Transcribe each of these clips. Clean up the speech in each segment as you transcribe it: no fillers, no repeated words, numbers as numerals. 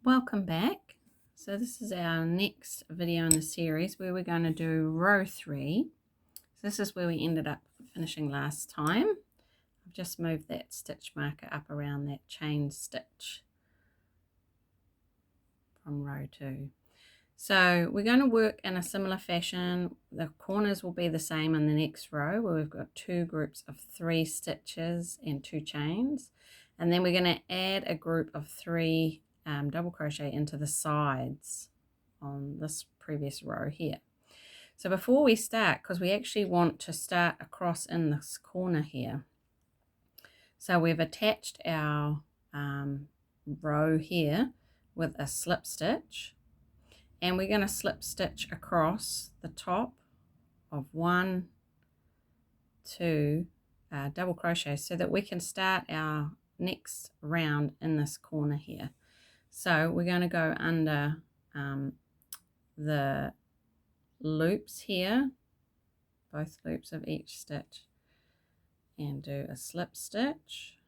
Welcome back. So this is our next video in the series where we're going to do row 3. So this is where we ended up finishing last time. I've just moved that stitch marker up around that chain stitch from row 2. So we're going to work in a similar fashion. The corners will be the same in the next row where we've got 2 groups of 3 stitches and 2 chains. And then we're going to add a group of 3 double crochet into the sides on this previous row here. So before we start, because we actually want to start across in this corner here, so we've attached our row here with a slip stitch, and we're going to slip stitch across the top of 1, 2 double crochets so that we can start our next round in this corner here. So we're going to go under the loops here, both loops of each stitch, and do a slip stitch.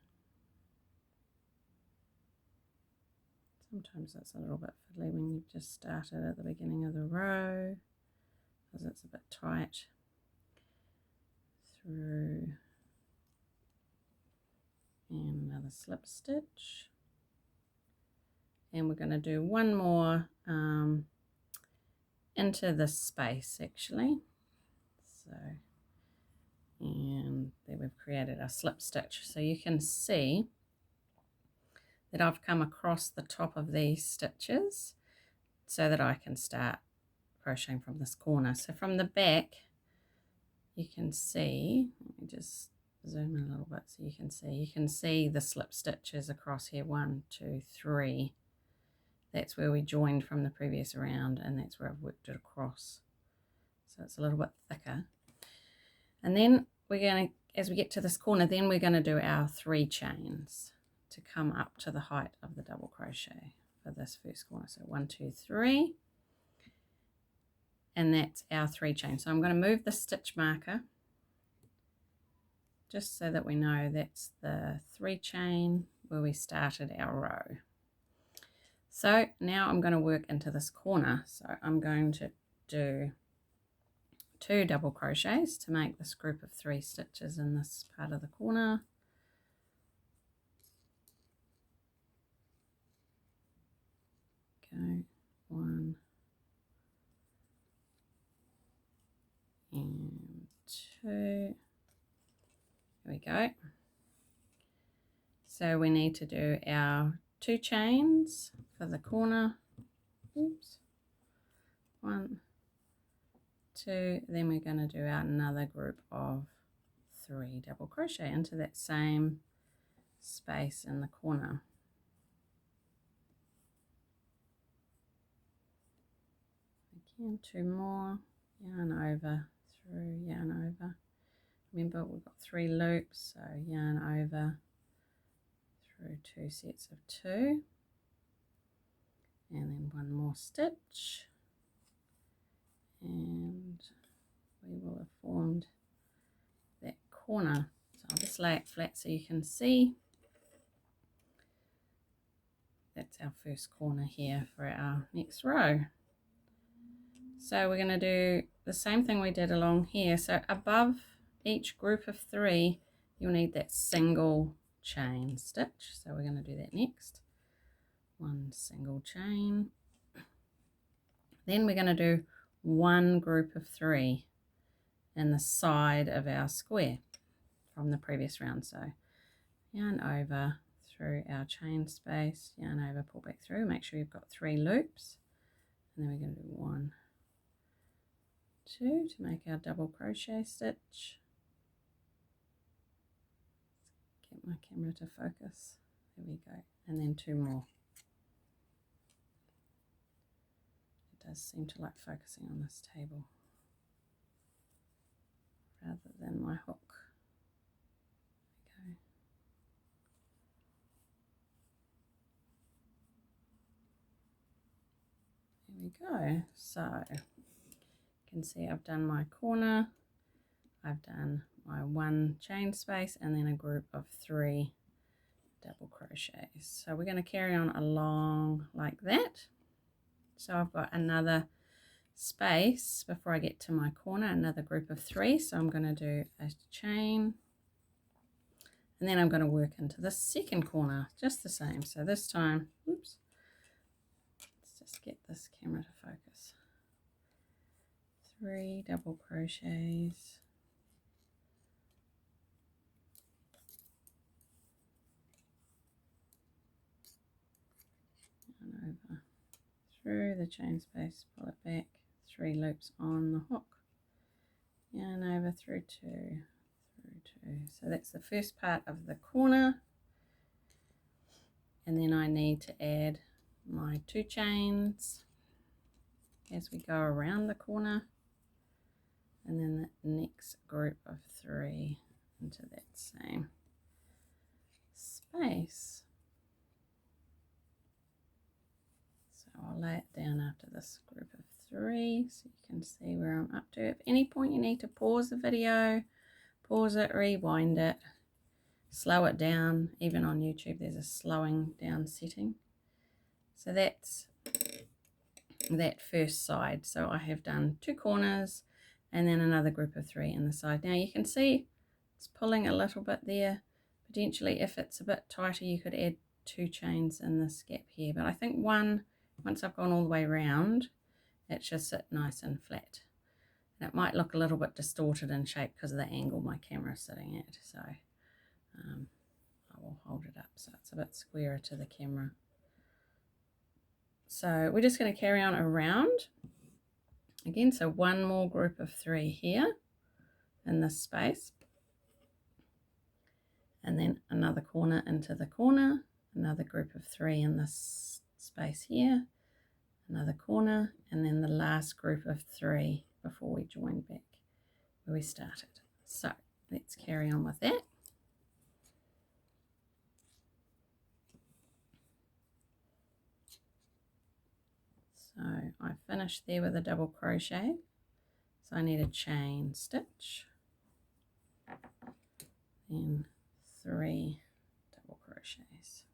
Sometimes that's a little bit fiddly when you've just started at the beginning of the row because it's a bit tight. Through and another slip stitch. And we're going to do one more into this space actually. So, and there we've created a slip stitch. So you can see that I've come across the top of these stitches so that I can start crocheting from this corner. So from the back you can see, let me just zoom in a little bit so you can see the slip stitches across here, 1, 2, 3. That's where we joined from the previous round, and that's where I've worked it across. So it's a little bit thicker. And then we're going to, as we get to this corner, then we're going to do our 3 chains to come up to the height of the double crochet for this first corner. So 1, 2, 3, and that's our 3 chains. So I'm going to move the stitch marker just so that we know that's the 3 chain where we started our row. So now I'm going to work into this corner. So I'm going to do 2 double crochets to make this group of 3 stitches in this part of the corner. Okay, 1 and 2. Here we go. So we need to do our 2 chains for the corner. Oops. 1, 2, then we're going to do out another group of 3 double crochet into that same space in the corner. Again, 2 more, yarn over, through, yarn over. Remember we've got 3 loops, so yarn over through 2 sets of 2, and then 1 more stitch, and we will have formed that corner. So I'll just lay it flat so you can see. That's our first corner here for our next row. So we're going to do the same thing we did along here. So above each group of 3 you'll need that single chain stitch. So we're going to do that next. 1 single chain. Then we're going to do 1 group of 3 in the side of our square from the previous round. So yarn over through our chain space, yarn over, pull back through, make sure you've got 3 loops, and then we're going to do 1, 2 to make our double crochet stitch. Get my camera to focus. There we go. And then 2 more. It does seem to like focusing on this table rather than my hook. Okay. There we go. So you can see I've done my corner, I've done my 1 chain space, and then a group of 3 double crochets. So we're going to carry on along like that. So I've got another space before I get to my corner, another group of 3. So I'm going to do a chain, and then I'm going to work into the second corner just the same. So this time, oops, let's just get this camera to focus. 3 double crochets, and over through the chain space, pull it back, 3 loops on the hook, yarn over through 2, through 2. So that's the first part of the corner, and then I need to add my 2 chains as we go around the corner, and then the next group of 3 into that same space. So I'll lay it down after this group of 3 so you can see where I'm up to. At any point you need to pause the video, pause it, rewind it, slow it down. Even on YouTube there's a slowing down setting. So that's that first side. So I have done 2 corners and then another group of 3 in the side. Now you can see it's pulling a little bit there. Potentially if it's a bit tighter you could add 2 chains in this gap here, but I think once I've gone all the way around it should sit nice and flat. And it might look a little bit distorted in shape because of the angle my camera is sitting at, so I will hold it up so it's a bit squarer to the camera. So we're just going to carry on around again. So 1 more group of 3 here in this space, and then another corner into the corner, another group of 3 in this space here, another corner, and then the last group of 3 before we join back where we started. So let's carry on with that. So I finished there with a double crochet, so I need a chain stitch, then 3 double crochets.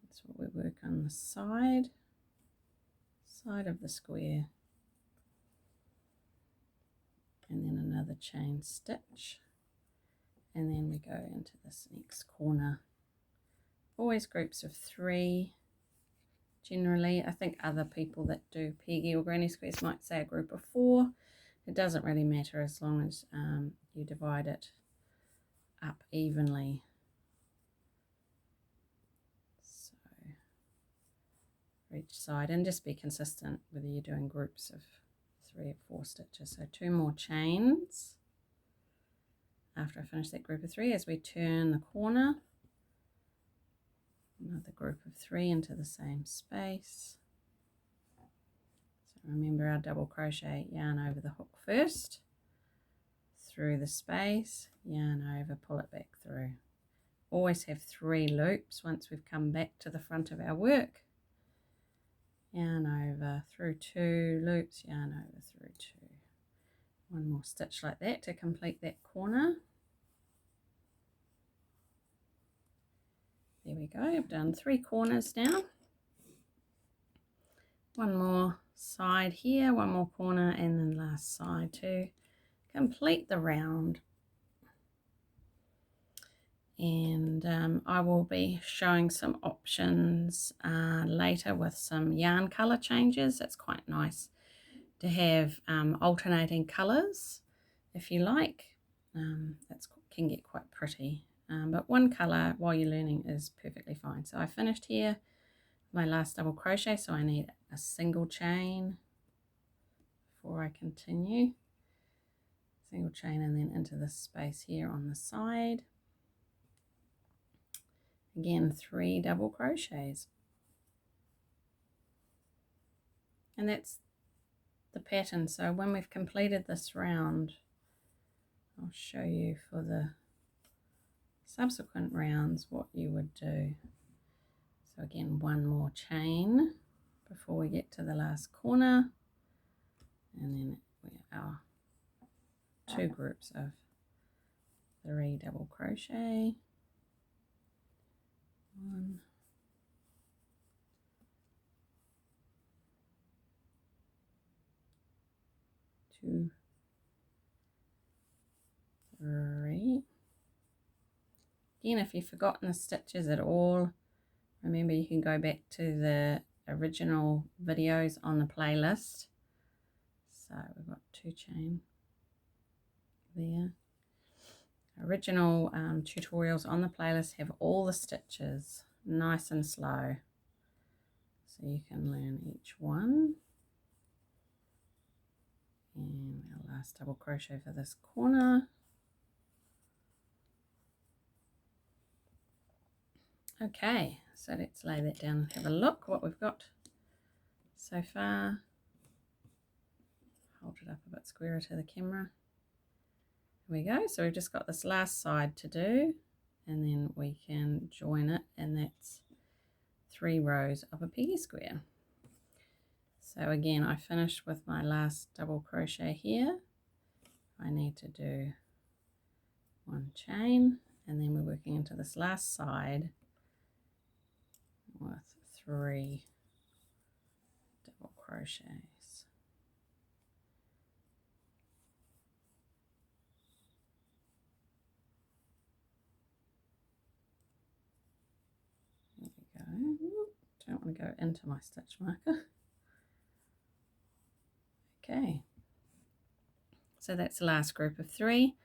That's what we work on the side of the square, and then another chain stitch, and then we go into this next corner. Always groups of 3 generally. I think other people that do Peggy or Granny Squares might say a group of 4. It doesn't really matter as long as you divide it up evenly. So for each side, and just be consistent whether you're doing groups of 3 or 4 stitches. So 2 more chains after I finish that group of 3 as we turn the corner. Another group of 3 into the same space. So remember our double crochet, yarn over the hook first, through the space, yarn over, pull it back through. Always have 3 loops once we've come back to the front of our work. Yarn over through 2 loops, yarn over through 2. 1 more stitch like that to complete that corner. There we go, I've done 3 corners now. 1 more side here, 1 more corner, and then last side to complete the round. And I will be showing some options later with some yarn colour changes. It's quite nice to have alternating colours if you like. It can get quite pretty, but 1 colour while you're learning is perfectly fine. So I finished here my last double crochet, so I need a single chain before I continue. Single chain and then into this space here on the side. Again, 3 double crochets, and that's the pattern. So when we've completed this round, I'll show you for the subsequent rounds what you would do. So again, 1 more chain before we get to the last corner, and then our 2 groups of 3 double crochet. 1, 2, 3. Again, if you've forgotten the stitches at all, remember you can go back to the original videos on the playlist. So we've got 2 chain there. Original tutorials on the playlist have all the stitches nice and slow, so you can learn each one. And our last double crochet for this corner. Okay, so let's lay that down and have a look what we've got so far. Hold it up a bit squarer to the camera. There we go. So we've just got this last side to do, and then we can join it, and that's 3 rows of a piggy square. So again, I finished with my last double crochet here. I need to do 1 chain, and then we're working into this last side with 3 double crochets. There we go. Ooh, don't want to go into my stitch marker. Okay, so that's the last group of 3.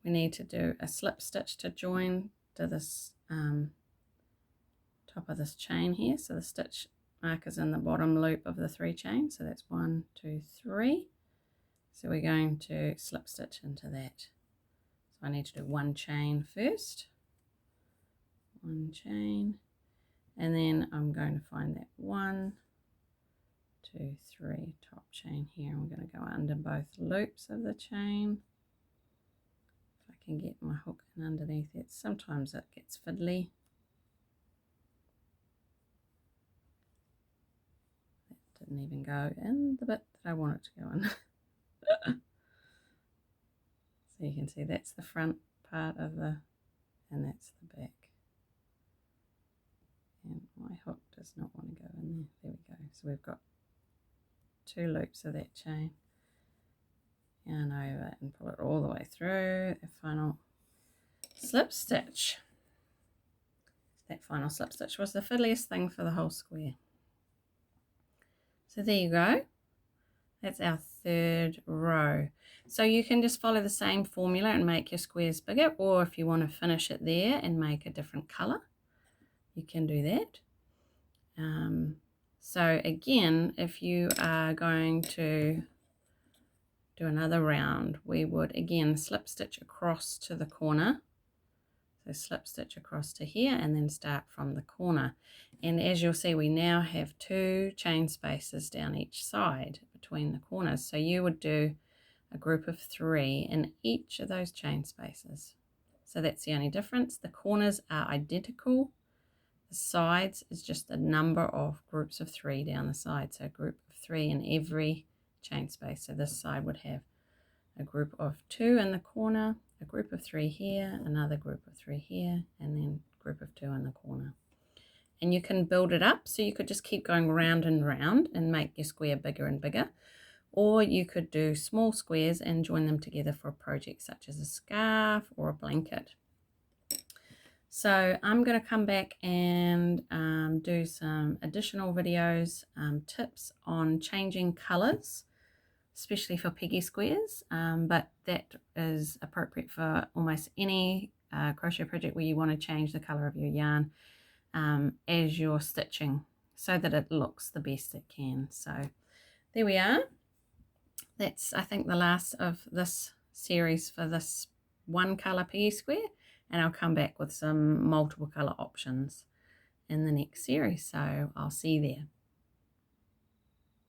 We need to do a slip stitch to join to this top of this chain here. So the stitch marker's in the bottom loop of the 3 chains. So that's 1, 2, 3. So we're going to slip stitch into that. So I need to do 1 chain first. 1 chain. And then I'm going to find that 1, 2, 3 top chain here. And we're going to go under both loops of the chain. If I can get my hook in underneath it. Sometimes it gets fiddly. That didn't even go in the bit that I want it to go in. So you can see that's the front part of the, and that's the back. And my hook does not want to go in there. There we go. So we've got 2 loops of that chain. Yarn over and pull it all the way through a final slip stitch. That final slip stitch was the fiddliest thing for the whole square. So there you go. That's our 3rd row. So you can just follow the same formula and make your squares bigger, or if you want to finish it there and make a different color, you can do that. So again, if you are going to do another round, we would again slip stitch across to the corner. So slip stitch across to here and then start from the corner. And as you'll see, we now have 2 chain spaces down each side between the corners. So you would do a group of 3 in each of those chain spaces. So that's the only difference. The corners are identical. The sides is just the number of groups of 3 down the side. So a group of 3 in every chain space. So this side would have a group of 2 in the corner, a group of 3 here, another group of 3 here, and then a group of 2 in the corner. And you can build it up, so you could just keep going round and round and make your square bigger and bigger. Or you could do small squares and join them together for a project such as a scarf or a blanket. So I'm going to come back and do some additional videos, tips on changing colours, especially for piggy squares, but that is appropriate for almost any crochet project where you want to change the colour of your yarn as you're stitching so that it looks the best it can. So there we are. That's, I think, the last of this series for this 1 colour piggy square, and I'll come back with some multiple colour options in the next series. So I'll see you there.